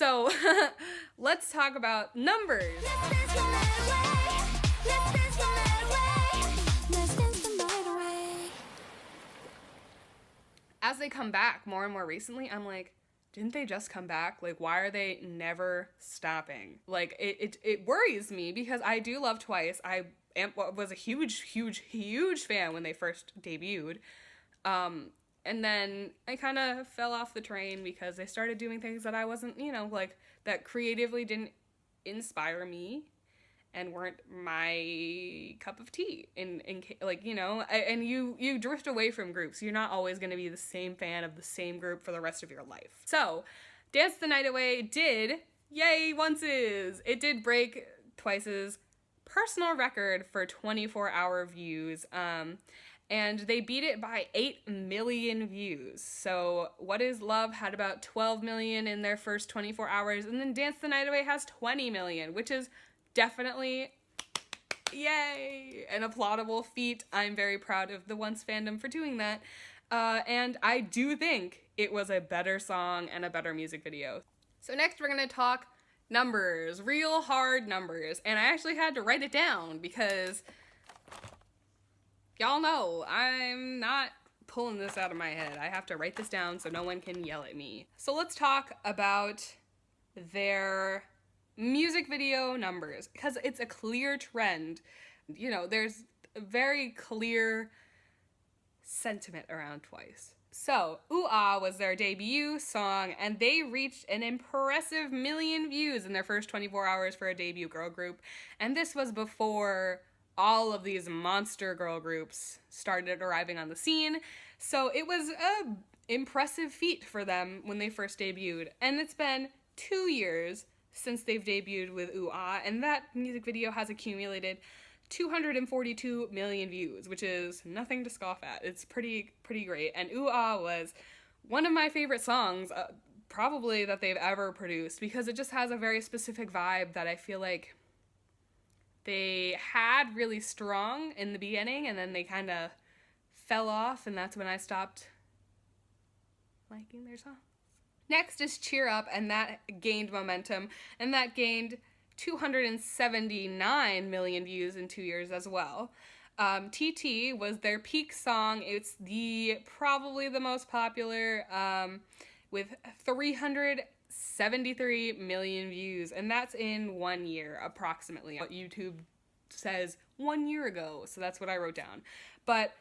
So let's talk about numbers. As they come back more and more recently, I'm like, didn't they just come back? Like, why are they never stopping? Like, it worries me because I do love Twice. I was a huge fan when they first debuted. And then I kind of fell off the train because they started doing things that I wasn't, like, that creatively didn't inspire me and weren't my cup of tea. And you drift away from groups. You're not always going to be the same fan of the same group for the rest of your life. So, Dance the Night Away did, yay, onces! It did break Twice's personal record for 24-hour views, and they beat it by 8 million views. So What Is Love had about 12 million in their first 24 hours, and then Dance the Night Away has 20 million, which is definitely, yay, an applaudable feat. I'm very proud of the Once fandom for doing that. And I do think it was a better song and a better music video. So next we're going to talk numbers, real hard numbers. And I actually had to write it down because y'all know I'm not pulling this out of my head. I have to write this down so no one can yell at me. So let's talk about their music video numbers, because it's a clear trend. There's a very clear sentiment around Twice. So, Ooh Ah was their debut song, and they reached an impressive 1 million views in their first 24 hours for a debut girl group. And this was before all of these monster girl groups started arriving on the scene. So it was a impressive feat for them when they first debuted. And it's been 2 years since they've debuted with Ooh Ah, and that music video has accumulated 242 million views, which is nothing to scoff at. It's pretty great. And Ooh Ah was one of my favorite songs, probably that they've ever produced, because it just has a very specific vibe that I feel like they had really strong in the beginning, and then they kind of fell off, and that's when I stopped liking their songs. Next is Cheer Up, and that gained momentum, and that gained 279 million views in 2 years as well. TT was their peak song. It's probably the most popular, with 373 million views, and that's in 1 year, approximately. What YouTube says 1 year ago, so that's what I wrote down. But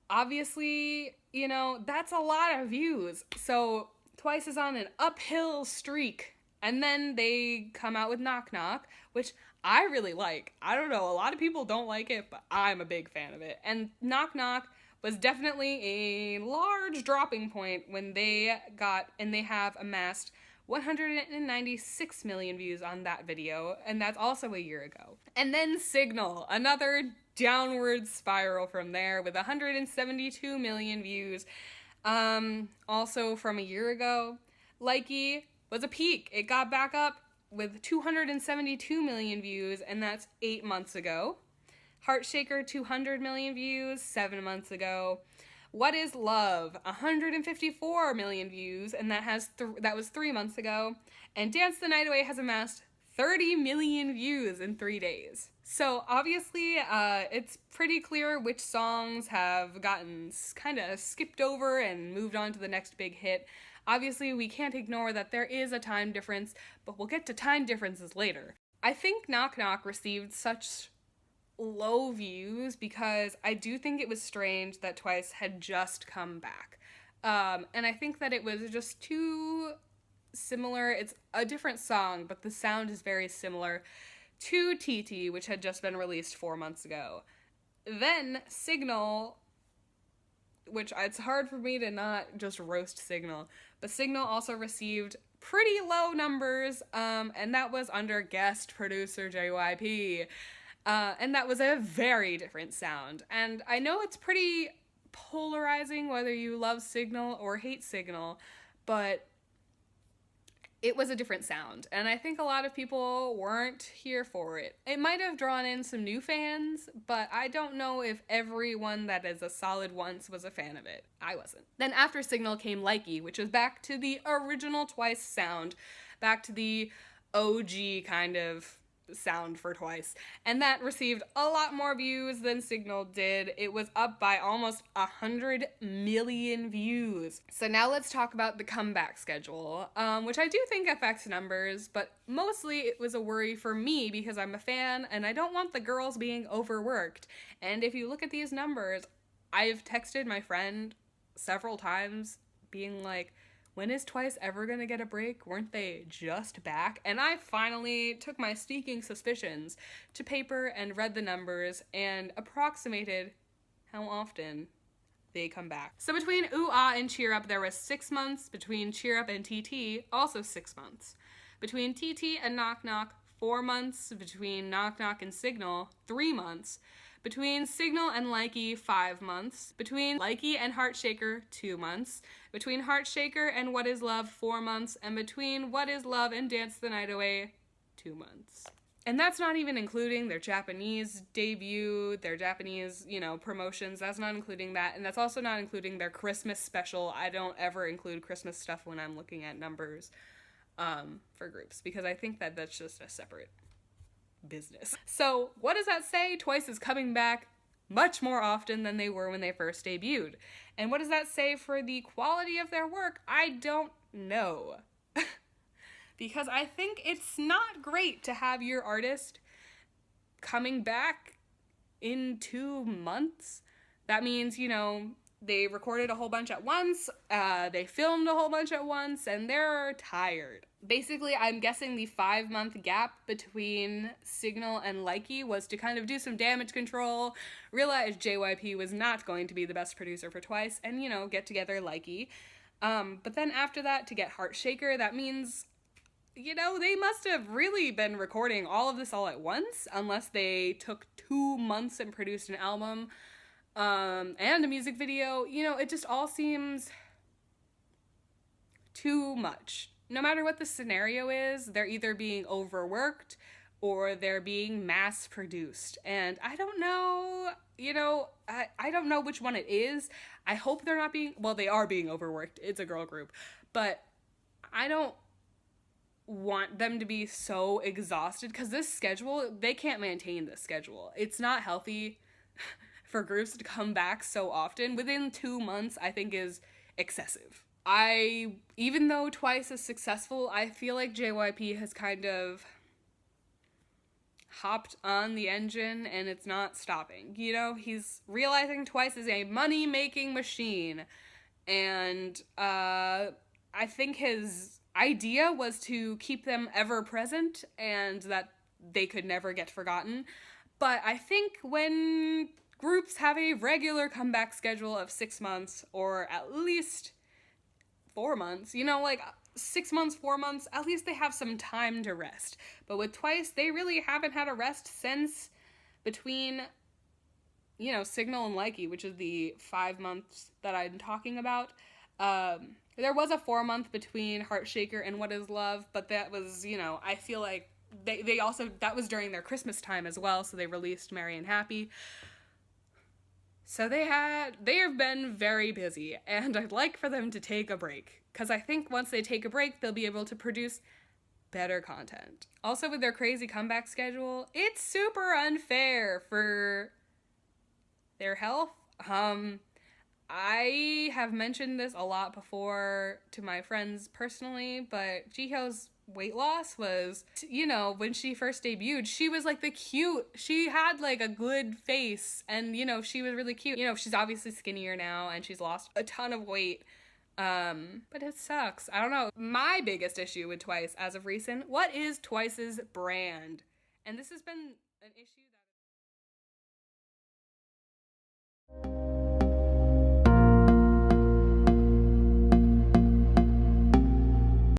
obviously, that's a lot of views. So Twice is on an uphill streak. And then they come out with Knock Knock, which I really like. I don't know, a lot of people don't like it, but I'm a big fan of it. And Knock Knock was definitely a large dropping point when they have amassed 196 million views on that video, and that's also a year ago. And then Signal, another downward spiral from there with 172 million views, also from a year ago. Likey was a peak. It got back up with 272 million views, and that's 8 months ago. Heartshaker, 200 million views, 7 months ago. What Is Love, 154 million views, and that was 3 months ago. And Dance the Night Away has amassed 30 million views in 3 days. So obviously, it's pretty clear which songs have gotten kind of skipped over and moved on to the next big hit. Obviously, we can't ignore that there is a time difference, but we'll get to time differences later. I think Knock Knock received such low views because I do think it was strange that Twice had just come back. And I think that it was just too similar. It's a different song, but the sound is very similar to TT, which had just been released 4 months ago. Then Signal, which it's hard for me to not just roast Signal, but Signal also received pretty low numbers, and that was under guest producer JYP. And that was a very different sound. And I know it's pretty polarizing whether you love Signal or hate Signal, but it was a different sound. And I think a lot of people weren't here for it. It might have drawn in some new fans, but I don't know if everyone that is a solid Once was a fan of it. I wasn't. Then after Signal came Likey, which was back to the original Twice sound. back to the OG kind of sound for Twice. And that received a lot more views than Signal did. It was up by almost 100 million views. So now let's talk about the comeback schedule, which I do think affects numbers, but mostly it was a worry for me because I'm a fan and I don't want the girls being overworked. And if you look at these numbers, I've texted my friend several times being like, when is Twice ever gonna get a break? Weren't they just back? And I finally took my sneaking suspicions to paper and read the numbers and approximated how often they come back. So between Ooh Ah and Cheer Up, there was 6 months. Between Cheer Up and TT, also 6 months. Between TT and Knock Knock, 4 months. Between Knock Knock and Signal, 3 months. Between Signal and Likey, 5 months. Between Likey and Heartshaker, 2 months. Between Heartshaker and What Is Love, 4 months. And between What Is Love and Dance the Night Away, 2 months. And that's not even including their Japanese debut, their Japanese, promotions. That's not including that. And that's also not including their Christmas special. I don't ever include Christmas stuff when I'm looking at numbers for groups, because I think that that's just a separate business. So what does that say? Twice is coming back much more often than they were when they first debuted. And what does that say for the quality of their work? I don't know. Because I think it's not great to have your artist coming back in 2 months. That means, they recorded a whole bunch at once, they filmed a whole bunch at once, and they're tired. Basically, I'm guessing the 5-month gap between Signal and Likey was to kind of do some damage control, realize JYP was not going to be the best producer for Twice, and, get together Likey. But then after that, to get Heartshaker, that means, they must have really been recording all of this all at once, unless they took 2 months and produced an album. And a music video, it just all seems too much. No matter what the scenario is, they're either being overworked or they're being mass produced. And I don't know, I don't know which one it is. I hope they're not they are being overworked. It's a girl group. But I don't want them to be so exhausted because this schedule, they can't maintain this schedule. It's not healthy for groups to come back so often within 2 months, I think is excessive. Even though Twice is successful, I feel like JYP has kind of hopped on the engine and it's not stopping. He's realizing Twice is a money-making machine. And I think his idea was to keep them ever present and that they could never get forgotten. But I think when groups have a regular comeback schedule of 6 months or at least 4 months, 6 months, 4 months, at least they have some time to rest. But with Twice, they really haven't had a rest since between, Signal and Likey, which is the 5 months that I'm talking about. There was a 4 month between Heartshaker and What Is Love, but that was, I feel like they also, that was during their Christmas time as well, so they released Merry and Happy. So they have been very busy, and I'd like for them to take a break, because I think once they take a break, they'll be able to produce better content. Also, with their crazy comeback schedule, it's super unfair for their health. I have mentioned this a lot before to my friends personally, but Jiho's weight loss was, when she first debuted, she was like she had like a good face and, she was really cute. She's obviously skinnier now and she's lost a ton of weight. But it sucks. I don't know. My biggest issue with Twice as of recent, what is Twice's brand? And this has been an issue